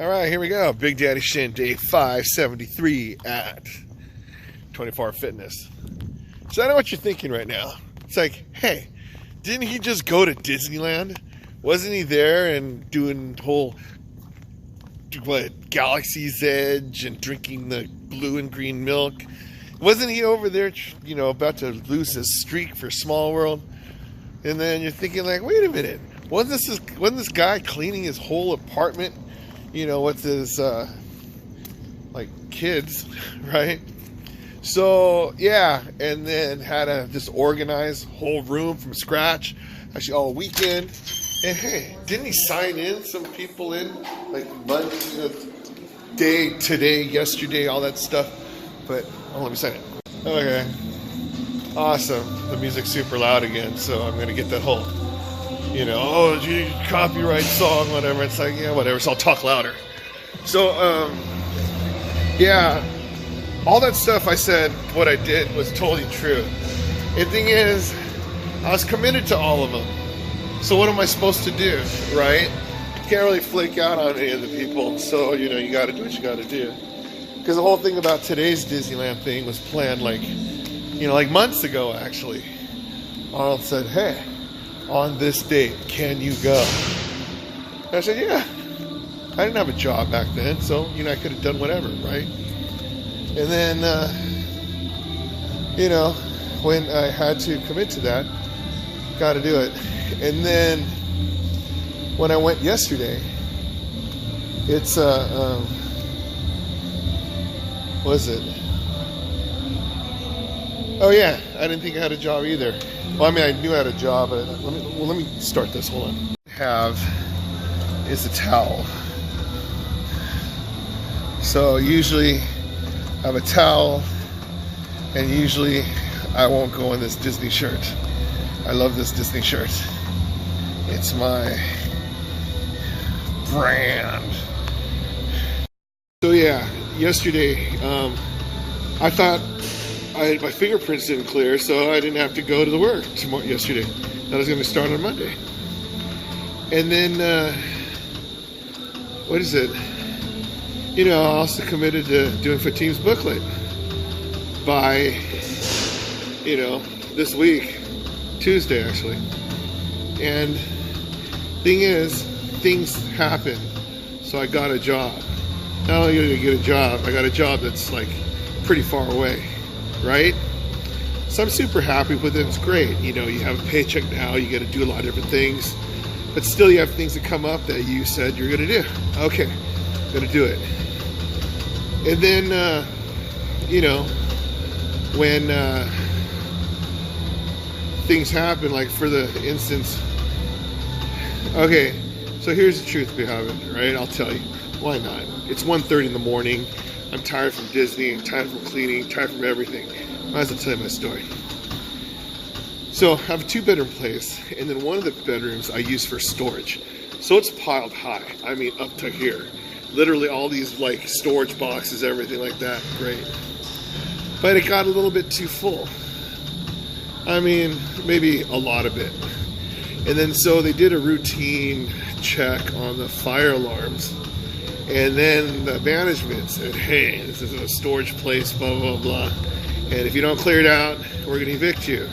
All right, here we go. Big Daddy Shin, day 573 at 24 Fitness. So I know what you're thinking right now. It's like, hey, didn't he just go to Disneyland? Wasn't he there and doing whole, Galaxy's Edge and drinking the blue and green milk? Wasn't he over there, about to lose his streak for Small World? And then you're thinking like, wait a minute, wasn't this guy cleaning his whole apartment? With his kids, right? So yeah, and then had to just organize whole room from scratch, actually all weekend. And hey, didn't he sign in some people in like Monday, day, today, yesterday, all that stuff? But let me sign it. Okay, awesome. The music's super loud again, so I'm gonna get that whole, copyright song, whatever. It's like, yeah, whatever. So I'll talk louder. So, yeah, all that stuff I said, what I did was totally true. And the thing is, I was committed to all of them. So what am I supposed to do, right? Can't really flake out on any of the people. So, you got to do what you got to do. Because the whole thing about today's Disneyland thing was planned like months ago, actually. Arnold said, hey, on this date, can you go? And I said, yeah. I didn't have a job back then, so, I could have done whatever, right? And then, when I had to commit to that, got to do it. And then, when I went yesterday, it's, what was it? Oh yeah, I didn't think I had a job either. Well, I knew I had a job, but let me start this. Hold on. Is a towel. So usually I have a towel, and usually I won't go in this Disney shirt. I love this Disney shirt. It's my brand. So yeah, yesterday I thought my fingerprints didn't clear, so I didn't have to go to the work yesterday. That was going to start on Monday. And then, what is it? I also committed to doing Fatim's booklet by, this week, Tuesday actually. And thing is, things happen. So I got a job. Not only did I get a job, I got a job that's like pretty far away, right? So I'm super happy with it. It's great. You have a paycheck now. You got to do a lot of different things. But still, you have things that come up that you said you're going to do. Okay, going to do it. And then, when things happen, like for the instance, okay, so here's the truth behind it, right? I'll tell you. Why not? It's 1:30 in the morning. I'm tired from Disney, tired from cleaning, tired from everything. Might as well tell you my story. So I have a 2-bedroom place, and then one of the bedrooms I use for storage. So it's piled high. Up to here. Literally all these storage boxes, everything like that. Great. But it got a little bit too full. Maybe a lot of it. And then so they did a routine check on the fire alarms. And then the management said, hey, this is a storage place, blah, blah, blah. And if you don't clear it out, we're going to evict you.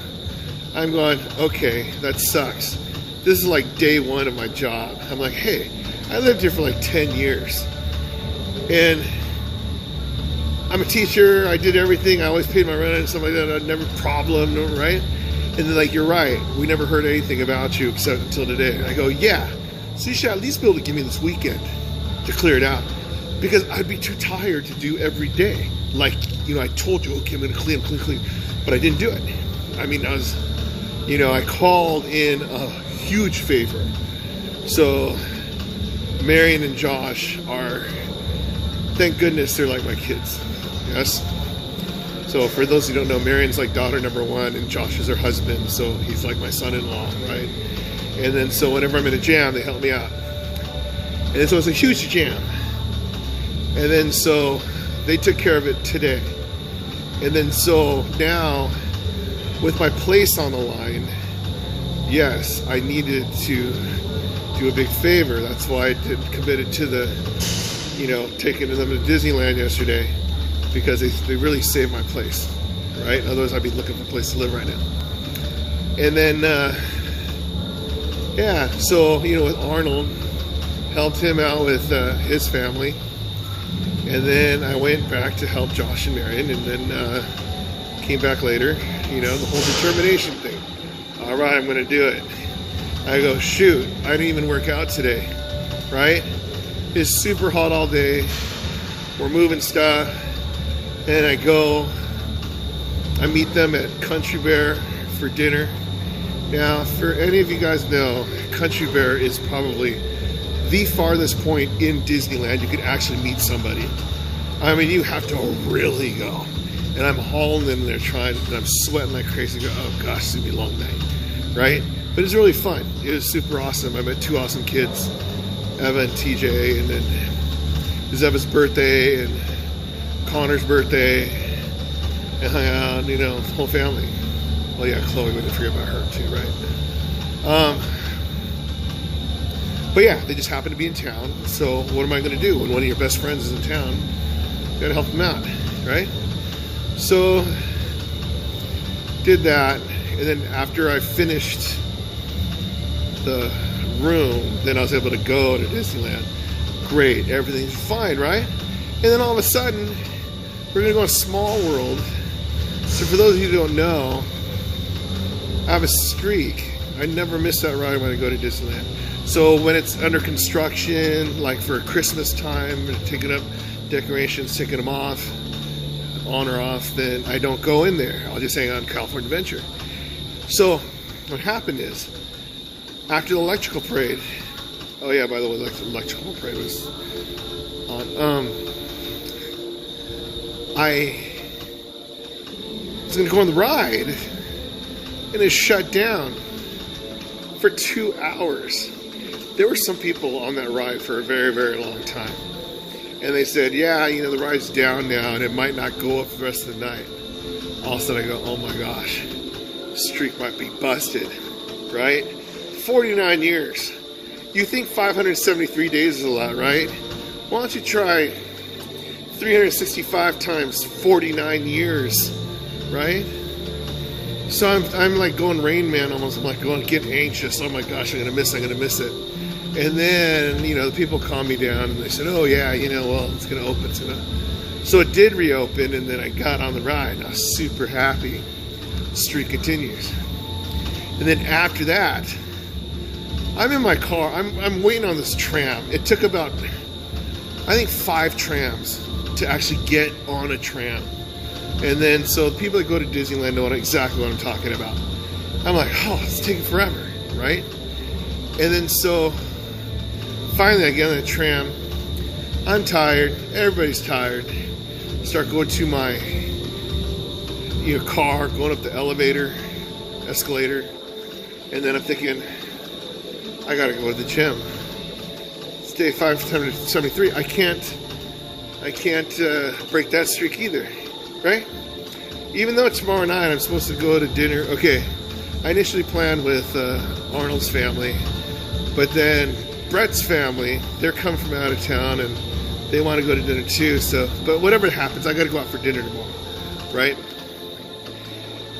I'm going, okay, that sucks. This is like day one of my job. I'm like, hey, I lived here for like 10 years. And I'm a teacher. I did everything. I always paid my rent and stuff like that. I never problem, right? And they're like, you're right. We never heard anything about you except until today. And I go, yeah. So you should at least be able to give me this weekend to clear it out. Because I'd be too tired to do every day. I told you, okay, I'm going to clean. But I didn't do it. I called in a huge favor. So Marion and Josh are, thank goodness, they're like my kids. Yes? So for those who don't know, Marion's like daughter number 1, and Josh is her husband, so he's like my son-in-law, right? And then so whenever I'm in a jam, they help me out. And then, so it's a huge jam. And then so they took care of it today. And then so now, with my place on the line, yes, I needed to do a big favor. That's why I committed to the you know, taking them to Disneyland yesterday because they really saved my place, right? Otherwise, I'd be looking for a place to live right now. And then, yeah, so, you know, with Arnold, helped him out with his family. And then I went back to help Josh and Marion, and then came back later, you know, the whole determination thing. All right, I'm going to do it. I go, shoot, I didn't even work out today, right? It's super hot all day. We're moving stuff. And I go, I meet them at Country Bear for dinner. Now, for any of you guys know, Country Bear is probably the farthest point in Disneyland you could actually meet somebody. I mean, you have to really go. And I'm hauling in there trying, and I'm sweating like crazy. Go, oh gosh, it's gonna be a long night, right? But it's really fun. It was super awesome. I met two awesome kids, Eva and TJ, and then it was Eva's birthday and Connor's birthday, and hung out, you know, the whole family. Well, yeah, Chloe, we didn't forget about her too, right? But yeah, they just happened to be in town. So what am I going to do when one of your best friends is in town? You got to help them out, right? So did that, and then after I finished the room, then I was able to go to Disneyland. Great, everything's fine, right? And then all of a sudden, we're going to go on Small World. So for those of you who don't know, I have a streak. I never miss that ride when I go to Disneyland. So when it's under construction, like for Christmas time, taking up decorations, taking them off, on or off, then I don't go in there. I'll just hang out in California Adventure. So what happened is, after the electrical parade, oh yeah, by the way, the electrical parade was on, I was going to go on the ride, and it shut down for 2 hours. There were some people on that ride for a very, very long time. And they said, yeah, you know, the ride's down now, and it might not go up the rest of the night. All of a sudden I go, oh my gosh, the streak might be busted, right? 49 years. You think 573 days is a lot, right? Why don't you try 365 times 49 years, right? So I'm like going Rain Man almost. I'm like going, getting anxious. Oh my gosh, I'm going to miss it. And then, you know, the people calmed me down and they said, oh yeah, you know, well, it's going to open. So it did reopen, and then I got on the ride. I was super happy. The streak continues. And then after that, I'm in my car. I'm waiting on this tram. It took about, I think, 5 trams to actually get on a tram. And then, so the people that go to Disneyland know exactly what I'm talking about. I'm like, oh, it's taking forever, right? And then, so finally I get on the tram. I'm tired. Everybody's tired. Start going to my, you know, car, going up the escalator. And then I'm thinking, I gotta go to the gym. It's day 573. I can't break that streak either, right? Even though tomorrow night I'm supposed to go to dinner. Okay, I initially planned with Arnold's family, but then Brett's family, they're coming from out of town and they want to go to dinner too. So, but whatever happens, I got to go out for dinner tomorrow, right?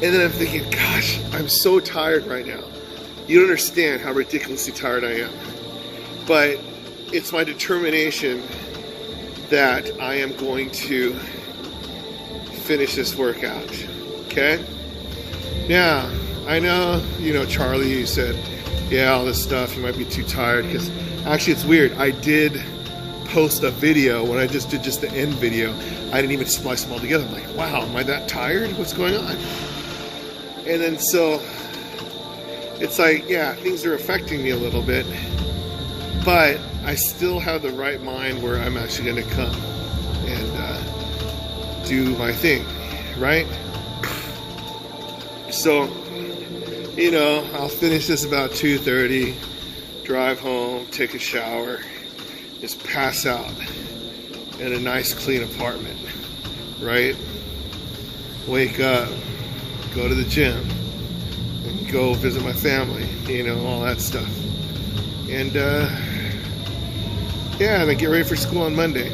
And then I'm thinking, gosh, I'm so tired right now. You don't understand how ridiculously tired I am. But it's my determination that I am going to finish this workout, okay? Now, I know, you know, Charlie, you said, yeah, all this stuff, you might be too tired, because actually it's weird. I did post a video when I just did just the end video. I didn't even splice them all together. I'm like, wow, am I that tired? What's going on? And then so it's like, yeah, things are affecting me a little bit, but I still have the right mind where I'm actually going to come and do my thing, right? So, you know, I'll finish this about 2:30, drive home, take a shower, just pass out in a nice clean apartment, right? Wake up, go to the gym, and go visit my family, you know, all that stuff. And Yeah, and I get ready for school on Monday,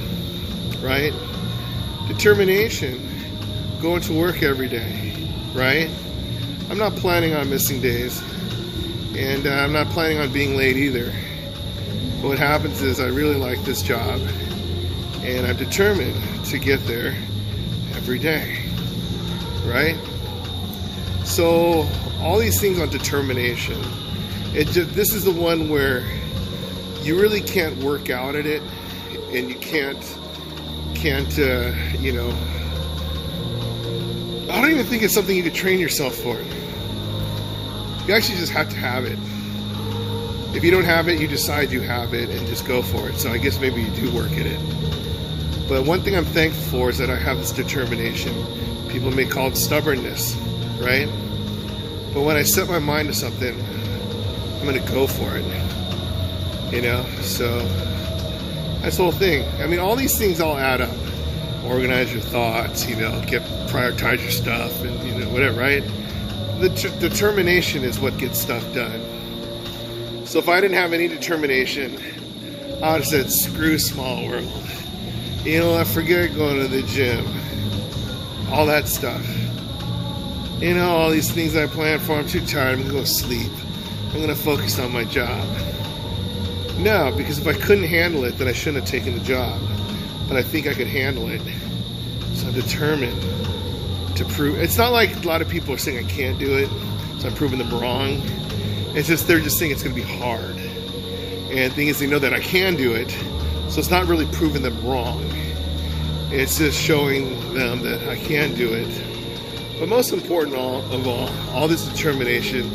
right? Determination, going to work every day, right? I'm not planning on missing days, and I'm not planning on being late either. But what happens is I really like this job, and I'm determined to get there every day, right? So all these things on determination, this is the one where you really can't work out at it, and you can't you know, I don't even think it's something you could train yourself for. You actually just have to have it. If you don't have it, you decide you have it and just go for it. So I guess maybe you do work at it. But one thing I'm thankful for is that I have this determination. People may call it stubbornness, right? But when I set my mind to something, I'm going to go for it. You know, so that's the whole thing. I mean, all these things all add up. Organize your thoughts, you know, prioritize your stuff, and, you know, whatever, right? The determination is what gets stuff done. So if I didn't have any determination, I would have said, screw small world. You know, I forget going to the gym. All that stuff. You know, all these things I planned for, I'm too tired, I'm going to go sleep. I'm going to focus on my job. No, because if I couldn't handle it, then I shouldn't have taken the job. But I think I could handle it. So I'm determined to prove. It's not like a lot of people are saying I can't do it, so I'm proving them wrong. It's just they're just saying it's going to be hard. And the thing is, they know that I can do it, so it's not really proving them wrong. It's just showing them that I can do it. But most important of all this determination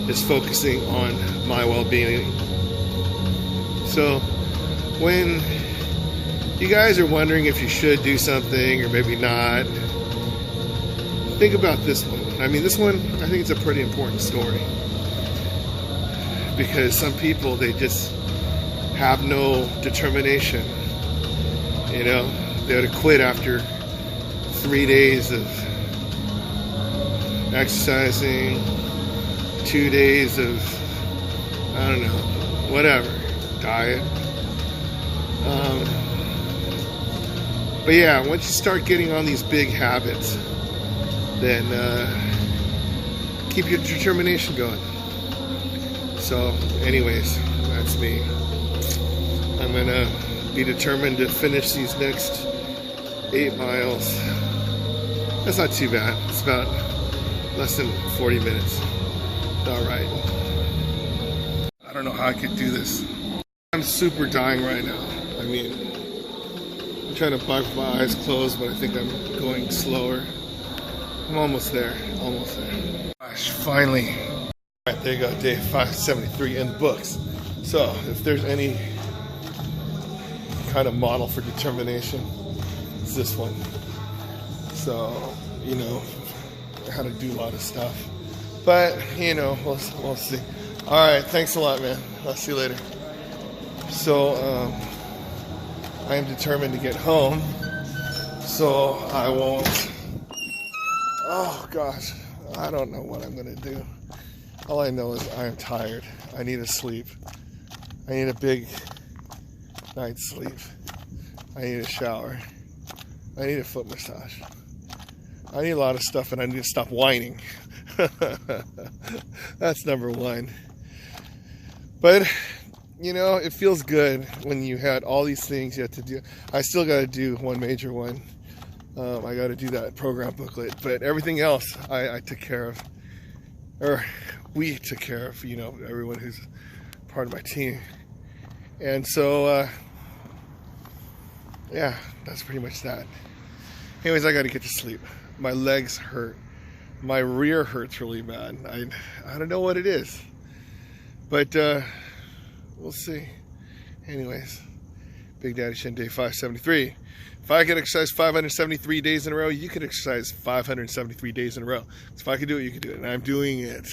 is focusing on my well-being. So when you guys are wondering if you should do something or maybe not, think about this one. I mean, this one, I think it's a pretty important story. Because some people, they just have no determination. You know, they would have quit after 3 days of exercising, 2 days of, I don't know, whatever, diet. But yeah, once you start getting on these big habits, then keep your determination going. So anyways, that's me. I'm gonna be determined to finish these next 8 miles. That's not too bad. It's about less than 40 minutes. All right. I don't know how I could do this. I'm super dying right now. I mean, I'm trying to bike with my eyes closed, but I think I'm going slower. I'm almost there. Almost there. Gosh, finally. All right, there you go. Day 573 in the books. So, if there's any kind of model for determination, it's this one. So, you know, how to do a lot of stuff. But, you know, we'll see. All right, thanks a lot, man. I'll see you later. So, I am determined to get home, so I won't. Oh, gosh. I don't know what I'm going to do. All I know is I am tired. I need to sleep. I need a big night's sleep. I need a shower. I need a foot massage. I need a lot of stuff, and I need to stop whining. That's number one. But, you know, it feels good when you had all these things you had to do. I still got to do one major one. I got to do that program booklet. But everything else I took care of. Or we took care of, you know, everyone who's part of my team. And so, yeah, that's pretty much that. Anyways, I got to get to sleep. My legs hurt. My rear hurts really bad. I don't know what it is. But we'll see. Anyways, Big Daddy Shin, day 573. If I can exercise 573 days in a row, you can exercise 573 days in a row. So if I can do it, you can do it. And I'm doing it.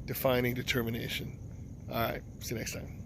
Defining determination. All right. See you next time.